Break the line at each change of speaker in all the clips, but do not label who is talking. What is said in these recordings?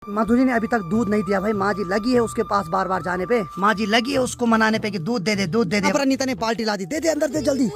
माधुरी ने अभी तक दूध नहीं दिया भाई। माँ जी लगी है उसके पास बार बार जाने पे। माँ जी लगी है उसको मनाने पे कि दूध दे दे दूध दे दे। अनीता ने बाल्टी ला दी, दे दे अंदर दे जल्दी।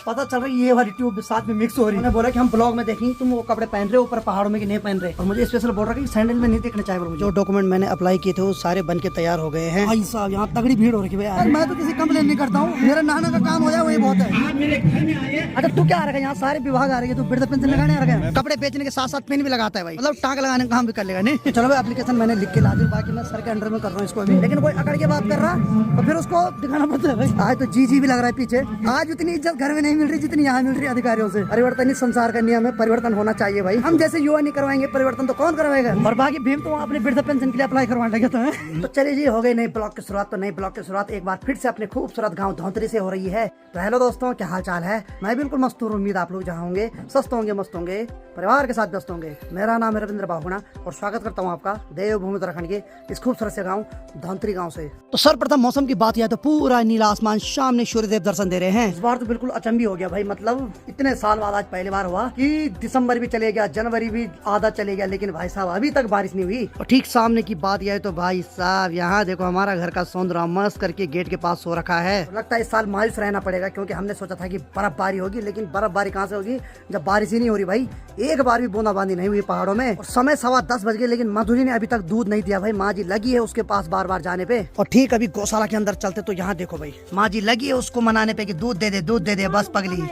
पता चल रहा है ये वाली ट्यूब साथ में मिक्स हो रही है। बोला कि हम ब्लॉग में देखेंगे तुम वो कपड़े पहन रहे हो ऊपर पहाड़ों में कि नहीं पहन रहे। और मुझे स्पेशल बोल रहा है कि सैंडल में नहीं देखना चाहिए। जो डॉक्यूमेंट मैंने अप्लाई किए थे वो सारे बन के तैयार हो गए हैं। भाई साहब यहाँ तगड़ी भीड़ हो रही है भाई। मैं तो किसी कंप्लेन नहीं करता हूँ, मेरा नहाना का काम हो जाए वही बहुत है। अच्छा तू क्या आ रहा है यहाँ? सारे विभाग आ रहे हैं, तू वृद्ध पेंशन लगाने आ रहा है। कपड़े बेचने के साथ साथ पेन भी लगाता है भाई, मतलब टाँग लगाने का काम भी कर लेगा। नहीं चलो भाई एप्लीकेशन मैंने लिख के ला दी, बाकी मैं सर के अंडर में कर रहा हूँ इसको अभी। लेकिन कोई अकड़ के बात कर रहा तो फिर उसको दिखाना पड़ता है भाई। आज तो जी भी लग रहा है पीछे। आज उतनी इज्जत घर में नहीं मिल रही जितनी यहाँ मिल रही अधिकारियों से। परिवर्तन ही संसार का नियम है, परिवर्तन होना चाहिए भाई। हम जैसे युवा नहीं करवाएंगे परिवर्तन तो कौन करवाएगा। और बाकी भीम तो अपने वृद्ध पेंशन के लिए अप्लाई करवाने लगे तो चलिए जी हो गई नई ब्लॉग की शुरुआत। तो नई ब्लॉग की शुरुआत एक बार फिर से अपने खूबसूरत गांव धौंतरी से हो रही है। तो हेलो दोस्तों, क्या हाल चाल है? मैं बिल्कुल मस्त हूँ, उम्मीद आप लोग जहाँ होंगे स्वस्थ होंगे, मस्त होंगे, परिवार के साथ व्यस्त होंगे। मेरा नाम है रविंद्र बाहुणा और स्वागत करता हूँ आपका देवभूमि उत्तराखंड के इस खूबसूरत से गाँव धौंतरी गाँव से। तो सर्वप्रथम मौसम की बात यह तो पूरा नीला आसमान सामने सूर्यदेव दर्शन दे रहे हैं। इस बार तो बिल्कुल अचंभी हो गया भाई, मतलब इतने साल बाद आज पहली बार हुआ कि दिसंबर भी चले गया, जनवरी भी आधा चले गया, लेकिन भाई साहब अभी तक बारिश नहीं हुई। और ठीक सामने की बात यह है तो भाई साहब यहाँ देखो हमारा घर का सौंदर्य मस्त करके गेट के पास सो रखा है। लगता है इस साल मायूस रहना पड़ेगा क्योंकि हमने सोचा था कि बर्फबारी होगी, लेकिन बर्फबारी कहाँ से होगी जब बारिश ही नहीं हो रही भाई। एक बार भी बूंदाबांदी नहीं हुई पहाड़ों में। और समय 10:15 बज गए लेकिन माधुरी ने अभी तक दूध नहीं दिया भाई। माँ जी लगी है उसके पास बार बार जाने पे। और ठीक अभी गौशाला के अंदर चलते तो यहाँ देखो भाई माँ जी लगी है उसको मनाने पे कि दूध दे दे बस पगली।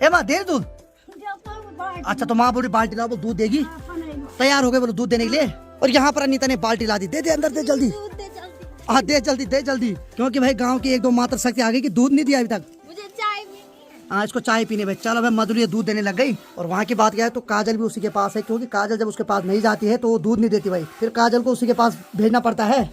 ए माँ दे दूध। अच्छा तो माँ बोली बाल्टी लाओ, दूध देगी। तैयार हो गए बोलो दूध देने के लिए। और यहाँ पर अनीता ने बाल्टी ला दी, दे दे अंदर दे जल्दी। हाँ दे जल्दी क्योंकि भाई गांव की एक दो मात्र शक्ति आ गई कि दूध नहीं दिया अभी तक।
मुझे चाय पीनी है।
हाँ इसको चाय पीने भाई। चलो भाई मधुरी दूध देने लग गई। और वहाँ की बात क्या है तो काजल भी उसी के पास है, क्योंकि काजल जब उसके पास नहीं जाती है तो वो दूध नहीं देती भाई, फिर काजल को उसी के पास भेजना पड़ता है।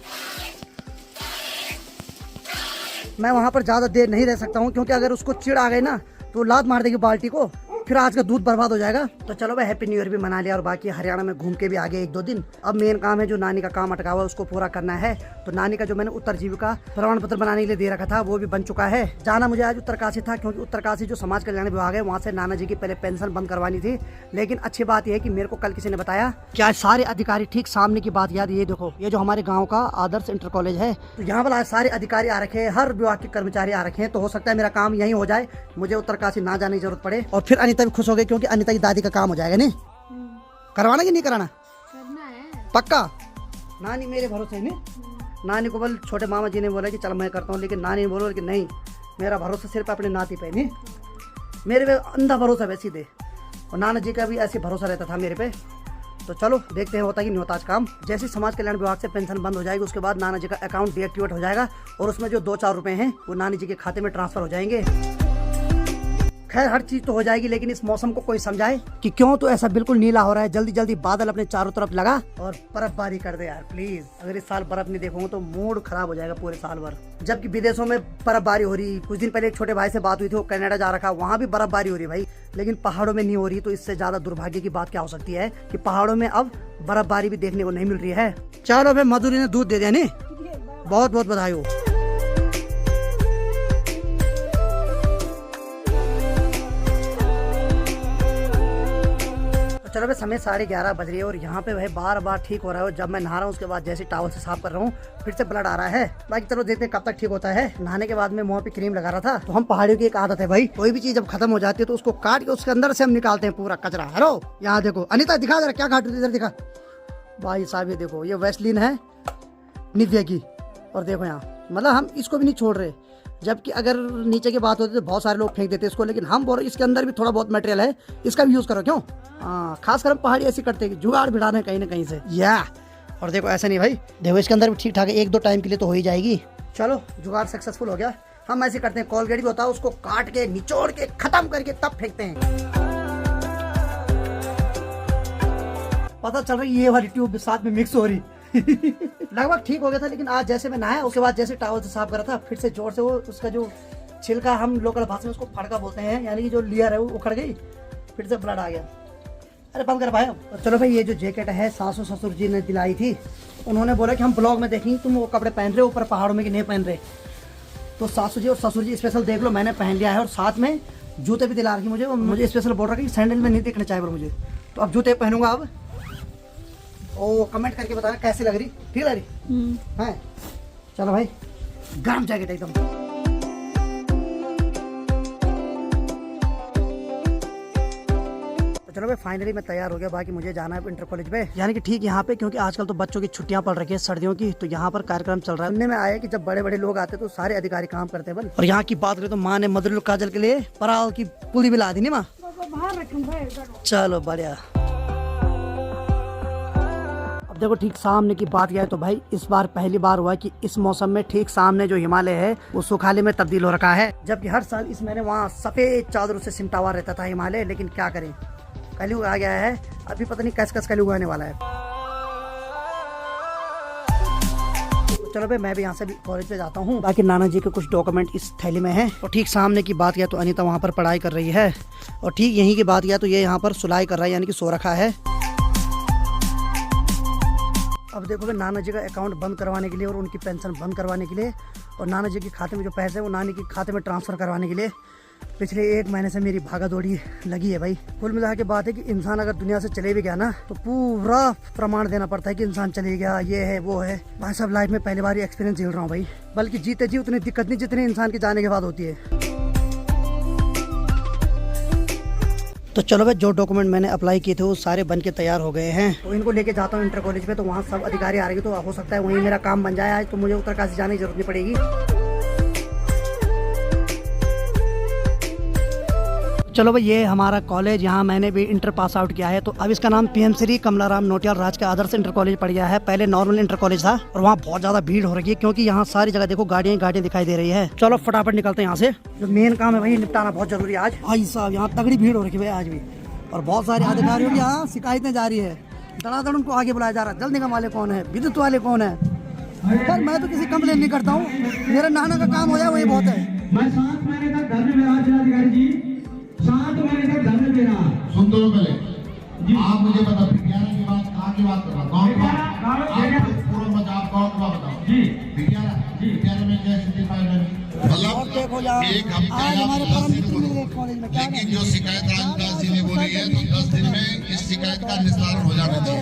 मैं वहाँ पर ज्यादा देर नहीं रह सकता हूँ क्योंकि अगर उसको चिढ़ आ गई ना तो लात मार देगी बाल्टी को, फिर आज का दूध बर्बाद हो जाएगा। तो चलो भाई हैप्पी न्यू ईयर भी मना लिया और बाकी हरियाणा में घूम के भी आ गए 1-2 दिन। अब मेन काम है जो नानी का काम अटका हुआ है उसको पूरा करना है। तो नानी का जो मैंने उत्तर जीविका प्रमाण पत्र बनाने के लिए दे रखा था वो भी बन चुका है। जाना मुझे आज उत्तरकाशी था क्योंकि उत्तरकाशी जो समाज कल्याण विभाग है वहाँ से नाना जी की पहले पेंशन बंद करवानी थी। लेकिन अच्छी बात यह है कि मेरे को कल किसी ने बताया कि आज सारे अधिकारी ठीक सामने की बात याद, ये देखो ये जो हमारे गाँव का आदर्श इंटर कॉलेज है तो यहाँ पर आज सारे अधिकारी आ रखे हैं, हर विभाग के कर्मचारी आ रखे हैं। तो हो सकता है मेरा काम यही हो जाए, मुझे उत्तरकाशी ना जाने की जरूरत पड़े। और फिर अनीता भी खुश हो गई क्योंकि अनीता की दादी का काम हो जाएगा। नहीं करवाना कि नहीं कराना?
करना है
पक्का? नानी मेरे भरोसे नहीं। नानी को बोल छोटे मामा जी ने बोला कि चल मैं करता हूँ, लेकिन नानी ने बोला कि नहीं मेरा भरोसा सिर्फ अपने नाती पे नहीं, मेरे पे अंधा भरोसा वैसे दे। और नाना जी का भी ऐसे भरोसा रहता था मेरे पे। तो चलो देखते हैं होता कि नहीं होता आज काम। जैसे समाज कल्याण विभाग से पेंशन बंद हो जाएगी उसके बाद नाना जी का अकाउंट डीएक्टिवेट हो जाएगा और उसमें जो 2-4 रुपए हैं वो नानी जी के खाते में ट्रांसफर हो जाएंगे। खैर हर चीज तो हो जाएगी, लेकिन इस मौसम को कोई समझाए कि क्यों तो ऐसा बिल्कुल नीला हो रहा है। जल्दी जल्दी बादल अपने चारों तरफ लगा और बर्फबारी कर दे यार प्लीज। अगर इस साल बर्फ नहीं देखूंगा तो मूड खराब हो जाएगा पूरे साल भर। जबकि विदेशों में बर्फबारी हो रही, कुछ दिन पहले एक छोटे भाई से बात हुई थी, वो कनाडा जा रखा, वहाँ भी बर्फबारी हो रही भाई, लेकिन पहाड़ों में नहीं हो रही। तो इससे ज्यादा दुर्भाग्य की बात क्या हो सकती है कि पहाड़ों में अब बर्फबारी भी देखने को नहीं मिल रही है। चलो भाई मधुरी ने दूध दे दिया नहीं, बहुत बहुत बधाई हो। चलो भाई समय 11:30 बज रही है और यहाँ पे भाई बार ठीक हो रहा है। जब मैं नहा रहा हूँ उसके बाद जैसे टॉवल से साफ कर रहा हूँ फिर से ब्लड आ रहा है। बाकी चलो देखते हैं कब तक ठीक होता है। नहाने के बाद में मुंह पे क्रीम लगा रहा था। तो हम पहाड़ियों की एक आदत है भाई, कोई भी चीज जब खत्म हो जाती है तो उसको काट के उसके अंदर से हम निकालते हैं पूरा कचरा। हेलो यहाँ देखो अनीता दिखा जरा क्या काटू, इधर दिखा भाई साहब। ये देखो ये वैसलीन है निविया की, और देखो यहाँ मतलब हम इसको भी नहीं छोड़ रहे। जबकि अगर नीचे की बात होती तो बहुत सारे लोग फेंक देते इसको, लेकिन हम बोल रहे इसके अंदर भी थोड़ा बहुत मटेरियल है, इसका भी यूज करो। क्यों? खासकर हम पहाड़ी ऐसी करते हैं जुगाड़ भिड़ा रहे कहीं ना कहीं से। या और देखो ऐसा नहीं भाई, देखो इसके अंदर भी ठीक ठाक है, 1-2 टाइम के लिए तो हो ही जाएगी। चलो जुगाड़ सक्सेसफुल हो गया। हम ऐसे करते हैं कोलगेट भी होता है उसको काट के निचोड़ के खत्म करके तब फेंकते हैं। पता चल रही ये वाली ट्यूब साथ में मिक्स हो रही लगभग ठीक हो गया था, लेकिन आज जैसे मैं नहाया उसके बाद जैसे टॉवल से साफ करा था फिर से जोर से वो उसका जो छिलका, हम लोकल भाषा में उसको फड़का बोलते हैं, यानी कि जो लेयर है वो उखड़ गई, फिर से ब्लड आ गया। अरे बंद कर भाई। और चलो भाई ये जो जैकेट है सासू ससुर जी ने दिलाई थी, उन्होंने बोला कि हम ब्लॉग में देखेंगे तुम वो कपड़े पहन रहे हो ऊपर पहाड़ों में कि नहीं पहन रहे। तो सासू जी और ससुर जी स्पेशल देख लो मैंने पहन लिया है, और साथ में जूते भी दिला रखी मुझे स्पेशल बोल रहा कि सैंडल में नहीं देखना चाहिए मुझे, तो अब जूते पहनूंगा अब। ओ कमेंट करके बताना कैसी लग रही, ठीक लग रही है। चलो भाई, गरम जैकेट एकदम। चलो भाई फाइनली मैं तैयार हो गया। बाकी मुझे जाना है इंटर कॉलेज पे, यानी कि ठीक यहाँ पे, क्योंकि आजकल तो बच्चों की छुट्टियां पड़ रही है सर्दियों की, तो यहाँ पर कार्यक्रम चल रहा है। सुनने में आया कि जब बड़े बड़े लोग आते हैं तो सारे अधिकारी काम करते हैं बल। और यहाँ की बात करें तो माँ ने मधुर काजल के लिए पराल की पूरी भी ला दी नहीं माँ। चलो बढ़िया। अब देखो ठीक सामने की बात यह है तो भाई इस बार पहली बार हुआ कि इस मौसम में ठीक सामने जो हिमालय है वो सुखाले में तब्दील हो रखा है, जबकि हर साल इस महीने वहाँ सफेद चादरों से सिमटा हुआ रहता था हिमालय। लेकिन क्या करें, कलयुग आ गया है, अभी पता नहीं कैस कलयुग आने वाला है। तो चलो भाई मैं भी यहाँ से भी कॉलेज पे जाता हूँ। बाकी नाना जी के कुछ डॉक्यूमेंट इस थैली में है। और ठीक सामने की बात किया तो अनीता वहाँ पर पढ़ाई कर रही है, और ठीक यहीं की बात किया तो ये यहाँ पर सुलाई कर रहा है, यानी कि सो रखा है। अब देखो भाई नाना जी का अकाउंट बंद करवाने के लिए और उनकी पेंशन बंद करवाने के लिए और नाना जी के खाते में जो पैसे है वो नानी के खाते में ट्रांसफर करवाने के लिए पिछले 1 महीने से मेरी भागा दौड़ी लगी है भाई। कुल मिला के बात है कि इंसान अगर दुनिया से चले भी गया ना तो पूरा प्रमाण देना पड़ता है कि इंसान चले गया, ये है वो है। भाई सब लाइफ में पहली बार एक्सपीरियंस झेल रहा हूँ भाई। बल्कि जीते जी उतनी दिक्कत नहीं जितनी इंसान के जाने के बाद होती है। तो चलो भाई जो डॉक्यूमेंट मैंने अप्लाई किए थे वो सारे बन के तैयार हो गए हैं, तो इनको लेके जाता हूँ इंटर कॉलेज पे। तो वहाँ सब अधिकारी आ रहे तो हो सकता है वहीं मेरा काम बन जाए आज, तो मुझे उत्तरकाशी जाने की जरूरत नहीं पड़ेगी। चलो भाई ये हमारा कॉलेज, यहाँ मैंने भी इंटर पास आउट किया है। तो अब इसका नाम पीएम श्री कमलाराम नोटियाल राजकीय आदर्श इंटर कॉलेज पड़ गया है। पहले नॉर्मल इंटर कॉलेज था और वहाँ बहुत ज्यादा भीड़ हो रही है, क्योंकि यहाँ सारी जगह देखो गाड़ियाँ दिखाई दे रही है। चलो फटाफट निकलते हैं यहाँ से, जो मेन काम है वही निपटाना बहुत जरूरी है आज। भाई साहब यहाँ तगड़ी भीड़ हो रही है भाई आज भी, और बहुत सारे अधिकारियों की यहाँ शिकायतें जारी है। धड़ाधड़ उनको आगे बुलाया जा रहा है। जल निगम वाले कौन है, विद्युत वाले कौन है। खैर मैं तो किसी कंप्लेन नहीं करता हूँ, मेरा नाना का काम हो जाए वही बहुत है।
मैं 7 महीने तक घर में मेरा जिलाधिकारी जी 7 महीने तक घर में मेरा
सुन दो पहले आप मुझे बताओ विज्ञान की बात कहाँ की बात कर रहा हूँ, गाँव की बात पूर्व मत आप गाँव की बात बताओ जी। विज्ञान में क्या स्थिति पाई लगी, मतलब एक हफ्ते आप 10 दिन बोलो, लेकिन जो शिकायत राजदास जी ने बोली है तो 10 दिन में इस शिकायत का निस्तारण हो जाना चाहिए।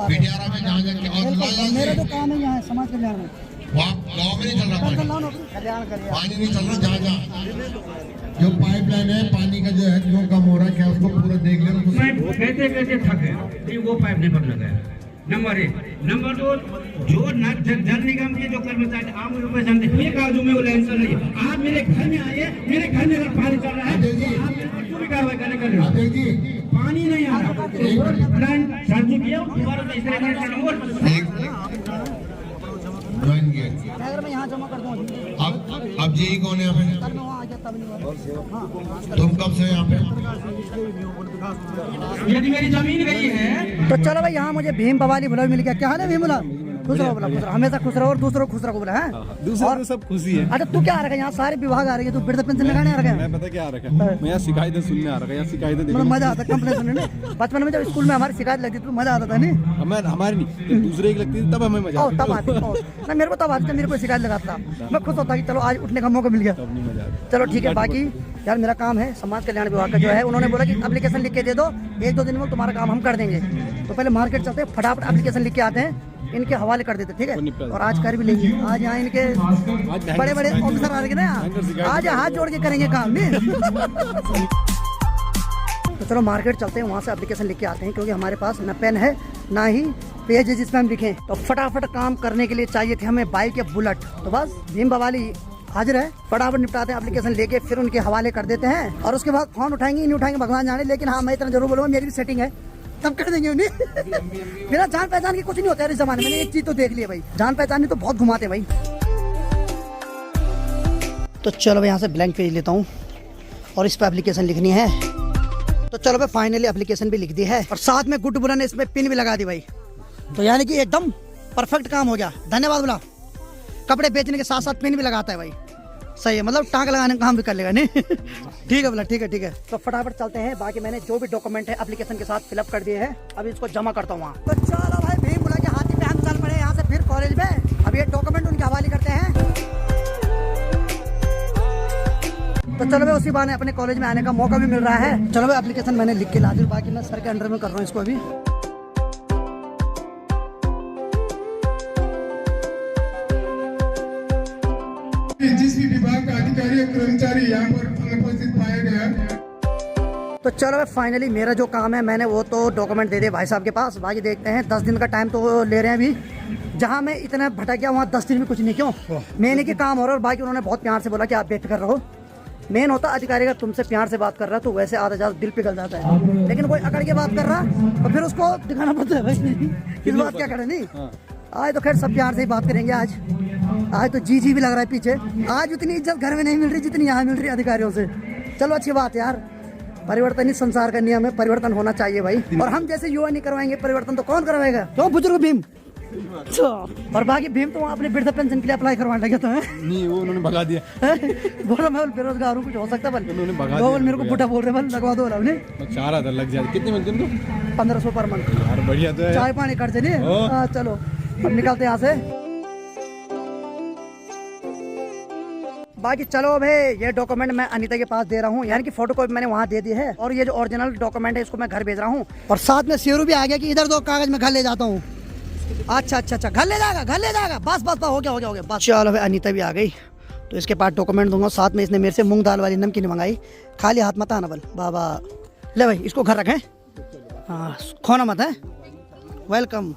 विद्यारा में जहाँ जहाँ
मेरा तो काम है यहाँ समाज कल्याण में,
वहाँ गाँव में नहीं चल रहा पानी नहीं चल रहा। जहाँ जहाँ जो पाइपलाइन है पानी का जो है क्यों कम हो रहा है, क्या उसको पूरा देख ले।
कहते कहते थक गए, वो पाइप नहीं बदला गया। नंबर 1, नंबर 2 जो जल निगम के जो कर्मचारी आम लोगों में जानते हैं का जो मैं वो लाइन चल रही है। आप मेरे घर में आइए, मेरे घर में अगर पानी चल रहा है तो आप पूरी कार्रवाई करने कर रहे हो। पानी नहीं आ रहा, लाइन चालू किया दोबारा से इस तरह से
ज्वाइन किया।
अगर मैं यहाँ जमा कर दूँ
अब यही कौन है यहाँ पे, तुम कब से यहाँ पे?
यदि मेरी जमीन गई है
तो चलो भाई यहाँ मुझे भीम बवाली बुला मिल गया। क्या हाल है भीम बुला? खुश रहो, खुश रहो, हमेशा खुश रहो और दूसरों को खुश रखो बोला है।
दूसरे को सब खुशी है।
अच्छा तू क्या आ रखा है यहाँ, सारे विभाग आ रहे हैं, तू वृद्ध पेंशन लगाने आ रखा है।
मैं पता क्या आ रखा है, मैं यहाँ शिकायतें सुनने आ रखा है, यहाँ शिकायतें देखने
मजा आता कंप्लेन सुनने में। बचपन में जब स्कूल में हमारी शिकायत लगती तो मजा आता था नहीं,
हमारी नहीं दूसरे की लगती थी तब हमें मजा
तब आती ना मेरे को, तब आज मेरे को शिकायत लगाता मैं खुश होता कि चलो आज उठने का मौका मिल गया। चलो ठीक है। बाकी यार मेरा काम है समाज कल्याण विभाग का जो है, उन्होंने बोला कि एप्लीकेशन लिख के दे दो, 1-2 दिन में तुम्हारा काम हम कर देंगे। तो पहले मार्केट चलते हैं, फटाफट एप्लीकेशन लिख के आते हैं, इनके हवाले कर देते, ठीक है। और आज कर भी लेंगे, आज यहाँ इनके बड़े बड़े ऑफिसर आ रहे ना, आज हाथ जोड़ के करेंगे काम नहीं। तो चलो मार्केट चलते हैं, वहाँ से एप्लीकेशन लिख के आते हैं, क्योंकि हमारे पास ना पेन है ना ही पेज है जिसमें हम लिखें। तो फटाफट काम करने के लिए चाहिए थे हमें बाइक या बुलेट। तो बस भीम बवाली हाजिर है, फटाफट निपटाते हैं एप्लीकेशन लेके, फिर उनके हवाले कर देते हैं। और उसके बाद फोन उठाएंगे नहीं उठाएंगे भगवान जाने, लेकिन हाँ मैं इतना जरूर बोलूँगा मेरी भी सेटिंग है, तब कर देंगे उन्हें। मेरा जान पहचान की कुछ नहीं होता है इस जमाने में, एक चीज तो देख लिया भाई, जान पहचान तो बहुत घुमाते भाई। तो चलो भाई यहाँ से ब्लैंक पेज लेता हूँ और इस पर एप्लीकेशन लिखनी है। तो चलो भाई फाइनली एप्लीकेशन भी लिख दी है और साथ में गुड बुला ने इसमें पिन भी लगा दी भाई। तो यानी कि एकदम परफेक्ट काम हो गया, धन्यवाद बुला। कपड़े बेचने के साथ साथ पिन भी लगाता है भाई, सही है, मतलब टांग लगाने का काम भी कर लेगा नहीं। ठीक है बोला, ठीक है ठीक है। तो फटाफट चलते हैं, बाकी मैंने जो भी डॉक्यूमेंट है एप्लीकेशन के साथ फिलअप कर दिए हैं, अभी इसको जमा करता हूँ वहाँ। तो चलो भाई भीम बुला के हाथी पे हम चल पड़े यहाँ से फिर कॉलेज में, अब ये डॉक्यूमेंट उनके हवाले करते हैं। तो चलो भाई उसी बहाने अपने कॉलेज में आने का मौका भी मिल रहा है। चलो भाई एप्लीकेशन मैंने लिख के ला दी, बाकी मैं सर के अंडर में कर रहा हूँ इसको अभी।
किसी विभाग का अधिकारी और कर्मचारी यहाँ पर अनुपस्थित पाया गया।
तो चलो फाइनली मेरा जो काम है मैंने वो तो डॉक्यूमेंट दे दिए भाई साहब के पास। बाकी देखते हैं 10 दिन का टाइम तो ले रहे हैं अभी। जहाँ मैं इतना भटक गया वहाँ 10 दिन में कुछ नहीं, क्यों मैंने के काम हो रहा है। और बाकी उन्होंने बहुत प्यार से बोला कि आप बेफिक्र रहो। मेन होता अधिकारी अगर तुमसे प्यार से बात कर रहा है तो वैसे आधा ज़्यादा दिल पिघल जाता है, लेकिन कोई अकड़ के बात कर रहा तो फिर उसको दिखाना पड़ता है भाई किस बात क्या करे। नहीं आज तो खैर सब प्यार से ही बात करेंगे। आज तो जी भी लग रहा है पीछे। आज उतनी इज्जत घर में नहीं मिल रही जितनी यहाँ मिल रही अधिकारियों से। चलो अच्छी बात यार, परिवर्तन ही संसार का नियम है, परिवर्तन होना चाहिए भाई। और हम जैसे युवा नहीं करवाएंगे परिवर्तन तो कौन करवाएगा? तो बुजुर्ग भीम। और बाकी भीम तो अपने वृद्ध पेंशन के लिए अप्लाई करवाने लगे तो है
नहीं, वो उन्होंने भगा दिया।
बोला मैं बेरोजगार हूँ, कुछ हो सकता है।
उन्होंने भगा दिया।
मेरे को बुढ़ा बोल रहे बल लगवा दो उन्होंने।
मैं चाह रहा था लग जाए। कितने मिलते हैं तुमको?
1500 पर मंथ।
यार बढ़िया तो है।
चाय पानी खर्च नहीं। चलो अब निकलते यहाँ से। बाकी चलो भाई, ये डॉक्यूमेंट मैं अनीता के पास दे रहा हूँ, यानी कि फोटो कॉपी मैंने वहाँ दे दी है। और ये जो ओरिजिनल डॉक्यूमेंट है इसको मैं घर भेज रहा हूँ। और साथ में शेरू भी आ गया कि इधर दो कागज में घर ले जाता हूँ। अच्छा, घर ले जाएगा। बस हो गया बस। चलो भाई अनीता भी आ गई तो इसके पास डॉक्यूमेंट दूंगा। साथ में इसने मेरे से मूंग दाल वाली नमकीन मंगाई। खाली हाथ मत आना बल बाबा। ले भाई इसको घर रखें, हाँ खोना मत है। वेलकम।